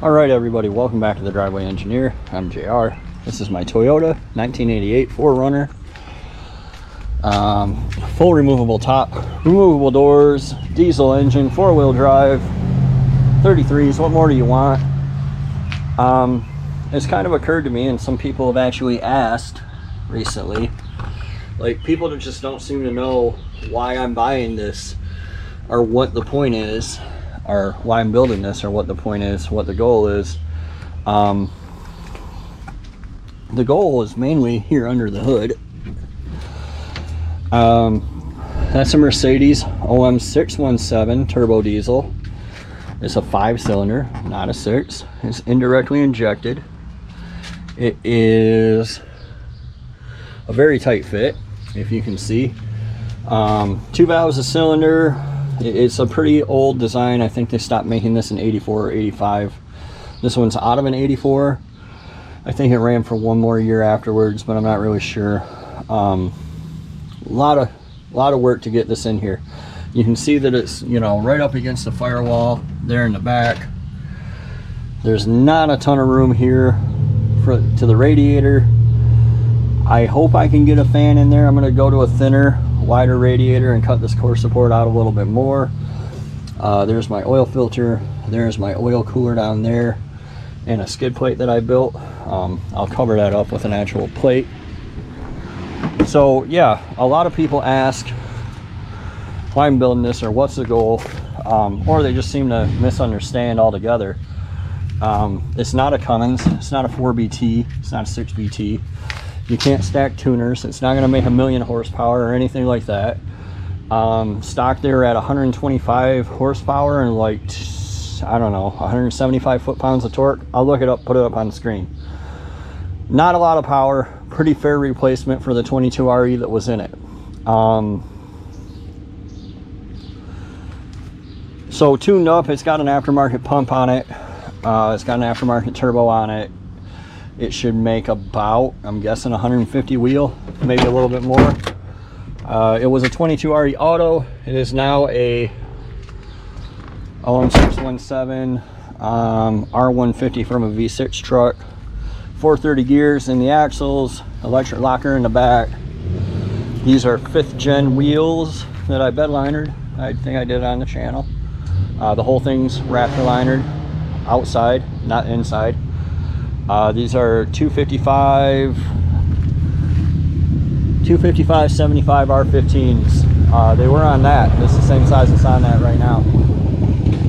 Alright everybody, welcome back to the Driveway Engineer. I'm JR. This is my Toyota 1988 4Runner. Full removable top, removable doors, diesel engine, 4-wheel drive, 33s. What more do you want? It's kind of occurred to me, and some people have actually asked recently, like, people just don't seem to know why I'm buying this or what the point is, or why I'm building this, or what the point is, what the goal is. The goal is mainly here under the hood. That's a Mercedes OM617 turbo diesel. It's a 5-cylinder, not a 6. It's indirectly injected. It is a very tight fit, if you can see. 2 valves a cylinder. It's a pretty old design. I think they stopped making this in 84 or 85. This one's out of an 84. I think it ran for one more year afterwards, but I'm not really sure. A lot of work to get this in here. You can see that it's, you know, right up against the firewall there in the back. There's not a ton of room here to the radiator. I hope I can get a fan in there. I'm going to go to a thinner, wider radiator and cut this core support out a little bit more. There's my oil filter. There's my oil cooler down there, and a skid plate that I built. I'll cover that up with an actual plate. So yeah, a lot of people ask why I'm building this, or what's the goal, or they just seem to misunderstand altogether. It's not a Cummins, it's not a 4BT, it's not a 6BT. You can't stack tuners. It's not going to make 1,000,000 horsepower or anything like that. Stock there at 125 horsepower and, like, I don't know, 175 foot-pounds of torque. I'll look it up, put it up on the screen. Not a lot of power. Pretty fair replacement for the 22 RE that was in it. So tuned up, it's got an aftermarket pump on it. It's got an aftermarket turbo on it. It should make about, I'm guessing, 150 wheel, maybe a little bit more. It was a 22 RE auto. It is now a OM617 R150 from a V6 truck. 430 gears in the axles, electric locker in the back. These are 5th gen wheels that I bed linered. I think I did it on the channel. The whole thing's Raptor linered outside, not inside. These are 255 75 R15s. They were on that. It's the same size that's on that right now.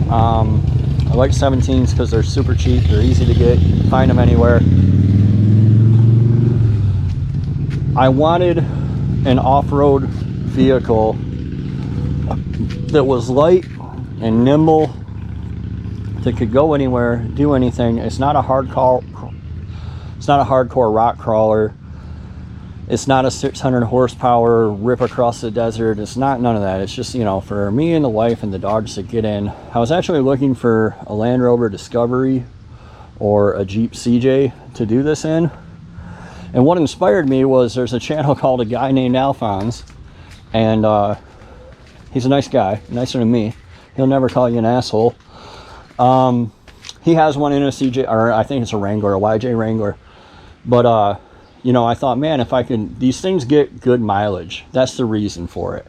I like 17s because they're super cheap. They're easy to get. You can find them anywhere. I wanted an off-road vehicle that was light and nimble, that could go anywhere, do anything. It's not a hardcore rock crawler. It's not a 600 horsepower rip across the desert. It's not none of that. It's just, you know, for me and the wife and the dogs to get in. I was actually looking for a Land Rover Discovery or a Jeep CJ to do this in. And what inspired me was, there's a channel called A Guy Named Alphonse, and he's a nice guy, nicer than me. He'll never call you an asshole. He has one in a CJ, or I think it's a Wrangler, a YJ Wrangler. But, you know, I thought, man, if I could, these things get good mileage. That's the reason for it.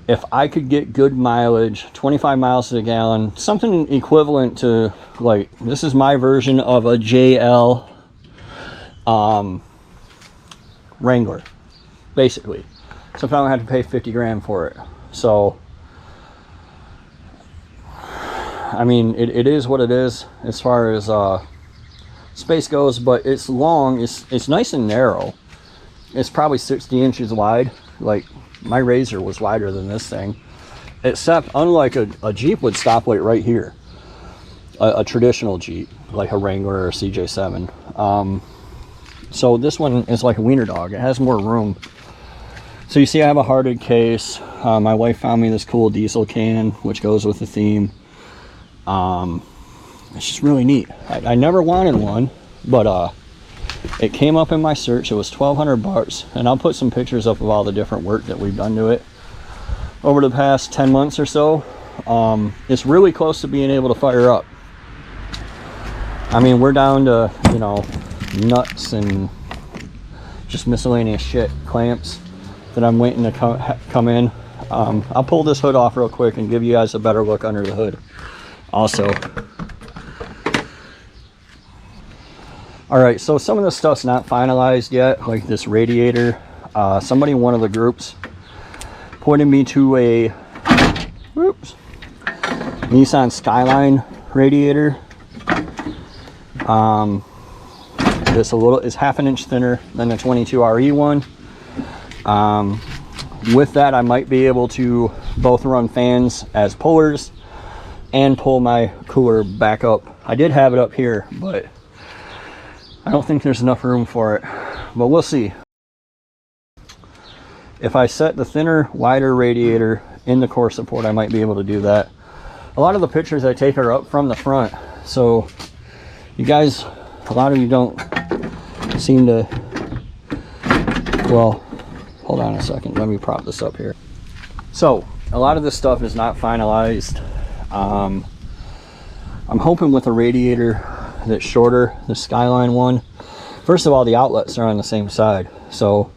If I could get good mileage, 25 miles to the gallon, something equivalent to, like, this is my version of a JL Wrangler, basically. So if I don't have to pay 50 grand for it. So, I mean, it is what it is as far as space goes, but it's long. It's nice and narrow. It's probably 60 inches wide. Like, my Razor was wider than this thing, except unlike a Jeep would stop right here, a traditional Jeep like a Wrangler or a CJ7. So this one is like a wiener dog. It has more room. So you see I have a hearted case. My wife found me this cool diesel can, which goes with the theme. It's just really neat. I never wanted one, but it came up in my search. It was $1,200, and I'll put some pictures up of all the different work that we've done to it over the past 10 months or so. It's really close to being able to fire up. I mean, we're down to, you know, nuts and just miscellaneous shit, clamps that I'm waiting to come in. I'll pull this hood off real quick and give you guys a better look under the hood also. All right, so some of the stuff's not finalized yet, like this radiator. Somebody in one of the groups pointed me to a Nissan Skyline Radiator. It's half an inch thinner than the 22RE one. With that, I might be able to both run fans as pullers and pull my cooler back up. I did have it up here, but I don't think there's enough room for it, but we'll see. If I set the thinner, wider radiator in the core support, I might be able to do that. A lot of the pictures I take are up from the front, so you guys, a lot of you don't seem to, well, hold on a second, let me prop this up here. So a lot of this stuff is not finalized. I'm hoping with a radiator that's shorter, the Skyline one, first of all, the outlets are on the same side, so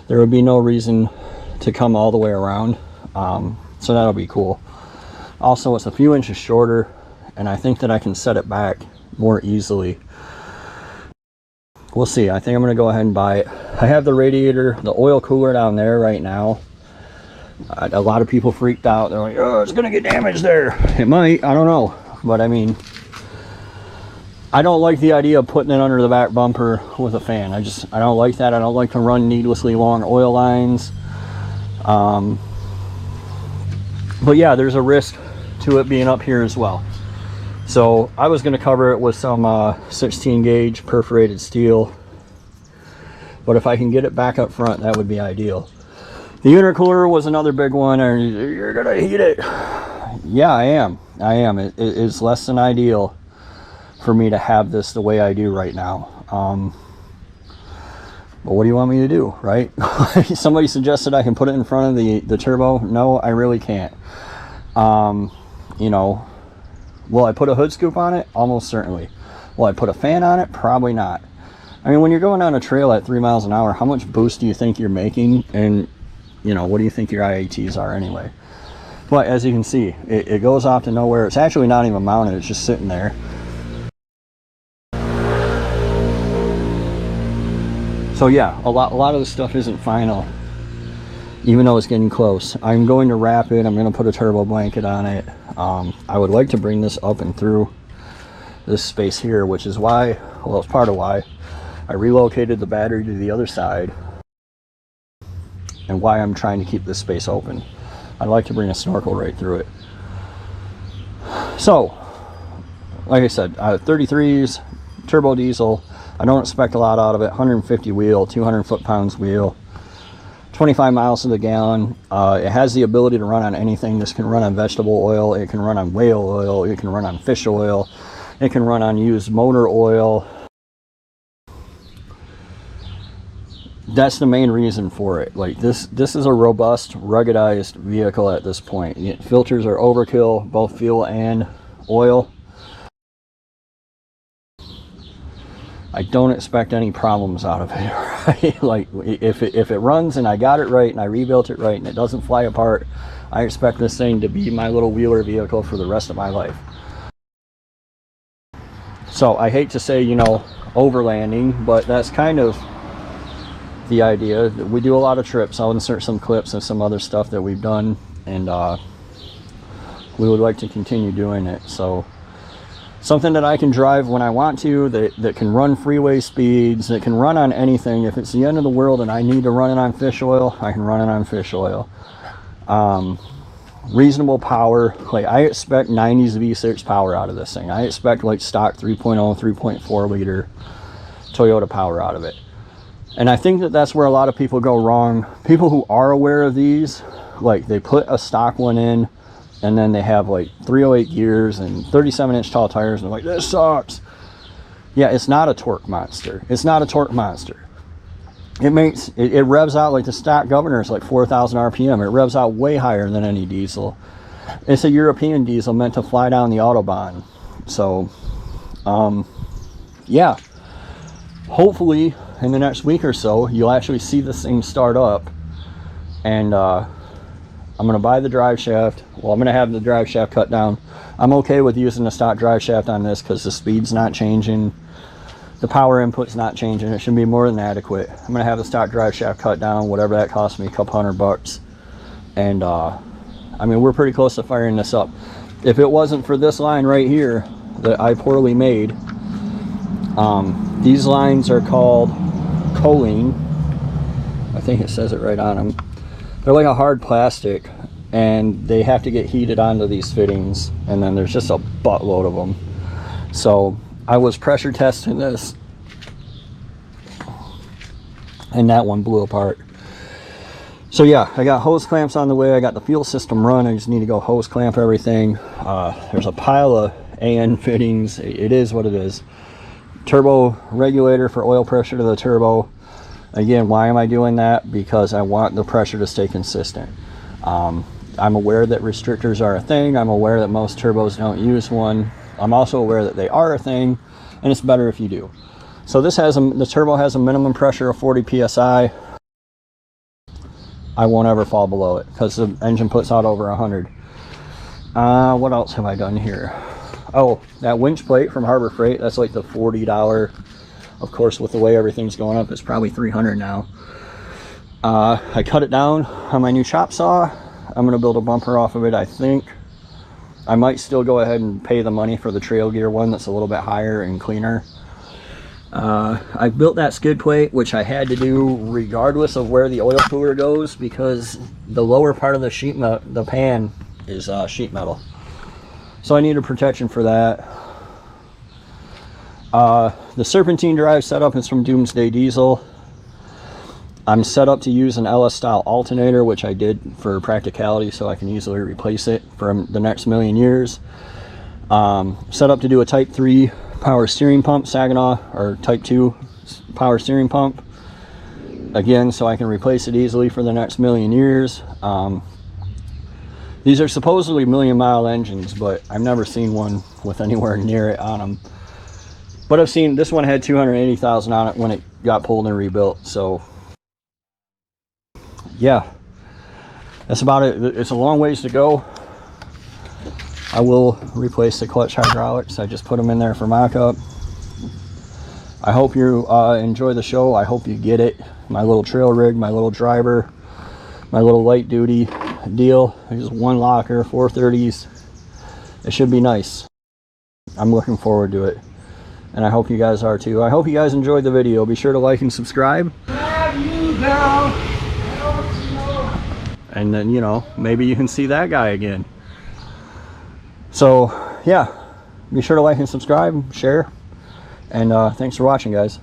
there would be no reason to come all the way around. So that'll be cool. Also, it's a few inches shorter, and I think that I can set it back more easily. We'll see. I think I'm going to go ahead and buy it. I have the radiator, the oil cooler down there right now. A lot of people freaked out. They're like, oh, it's going to get damaged there. It might. I don't know. But I mean, I don't like the idea of putting it under the back bumper with a fan. I don't like that. I don't like to run needlessly long oil lines. But yeah, there's a risk to it being up here as well. So I was going to cover it with some 16 gauge perforated steel, but if I can get it back up front, that would be ideal. The intercooler was another big one. You're gonna heat it. Yeah, I am. It is less than ideal for me to have this the way I do right now. But what do you want me to do, right? Somebody suggested I can put it in front of the turbo. No, I really can't. You know, will I put a hood scoop on it? Almost certainly. Will I put a fan on it? Probably not. I mean, when you're going down a trail at 3 miles an hour, how much boost do you think you're making? And, you know, what do you think your IATs are anyway? But as you can see, it goes off to nowhere. It's actually not even mounted. It's just sitting there. So yeah, a lot of the stuff isn't final, even though it's getting close. I'm going to wrap it. I'm going to put a turbo blanket on it. I would like to bring this up and through this space here, which is why, well, it's part of why I relocated the battery to the other side and why I'm trying to keep this space open. I'd like to bring a snorkel right through it. So, like I said, 33s, turbo diesel. I don't expect a lot out of it. 150 wheel, 200 foot-pounds wheel, 25 miles to the gallon. It has the ability to run on anything. This can run on vegetable oil. It can run on whale oil. It can run on fish oil. It can run on used motor oil. That's the main reason for it. Like this is a robust, ruggedized vehicle at this point. Filters are overkill, both fuel and oil. I don't expect any problems out of it, right? Like if it runs and I got it right and I rebuilt it right and it doesn't fly apart, I expect this thing to be my little wheeler vehicle for the rest of my life. So I hate to say, you know, overlanding, but that's kind of the idea. We do a lot of trips. I'll insert some clips of some other stuff that we've done, and we would like to continue doing it. So something that I can drive when I want to, that can run freeway speeds, that can run on anything. If it's the end of the world and I need to run it on fish oil, I can run it on fish oil. Reasonable power. Like I expect 90s V6 power out of this thing. I expect like stock 3.0, 3.4 liter Toyota power out of it. And I think that that's where a lot of people go wrong. People who are aware of these, like they put a stock one in and then they have like 308 gears and 37-inch tall tires and they're like, this sucks. Yeah, it's not a torque monster. It's not a torque monster. It revs out like the stock Governor is like 4,000 RPM. It revs out way higher than any diesel. It's a European diesel meant to fly down the Autobahn. So, yeah. Hopefully, in the next week or so, you'll actually see this thing start up. And I'm going to buy the drive shaft. Well, I'm going to have the drive shaft cut down. I'm okay with using the stock drive shaft on this because the speed's not changing. The power input's not changing. It should be more than adequate. I'm going to have the stock drive shaft cut down, whatever that costs me, a couple $100. And, I mean, we're pretty close to firing this up. If it wasn't for this line right here that I poorly made, these lines are called choline. I think it says it right on them. They're like a hard plastic, and they have to get heated onto these fittings, and then there's just a buttload of them. So I was pressure testing this, and that one blew apart. So yeah, I got hose clamps on the way. I got the fuel system run. I just need to go hose clamp everything. There's a pile of AN fittings. It is what it is. Turbo regulator for oil pressure to the turbo. Again, why am I doing that? Because I want the pressure to stay consistent. I'm aware that restrictors are a thing. I'm aware that most turbos don't use one. I'm also aware that they are a thing, and it's better if you do. So this has the turbo has a minimum pressure of 40 psi. I won't ever fall below it because the engine puts out over 100. What else have I done here? Oh, that winch plate from Harbor Freight. That's like the $40. Of course, with the way everything's going up, it's probably $300 now. I cut it down on my new chop saw. I'm going to build a bumper off of it, I think. I might still go ahead and pay the money for the trail gear one that's a little bit higher and cleaner. I built that skid plate, which I had to do regardless of where the oil cooler goes, because the lower part of the pan is sheet metal. So I need a protection for that. The serpentine drive setup is from Doomsday Diesel. I'm set up to use an LS style alternator, which I did for practicality so I can easily replace it for the next million years. Set up to do a Type 3 power steering pump, Saginaw, or Type 2 power steering pump. Again, so I can replace it easily for the next million years. These are supposedly million-mile engines, but I've never seen one with anywhere near it on them. But I've seen this one had 280,000 on it when it got pulled and rebuilt. So yeah, that's about it. It's a long ways to go. I will replace the clutch hydraulics. I just put them in there for mock-up. I hope you enjoy the show. I hope you get it. My little trail rig, my little driver, my little light duty deal. There's one locker, 430s. It should be nice. I'm looking forward to it, and I hope you guys are too. I hope you guys enjoyed the video. Be sure to like and subscribe. And then, you know, maybe you can see that guy again. So yeah, be sure to like and subscribe, share, and thanks for watching, guys.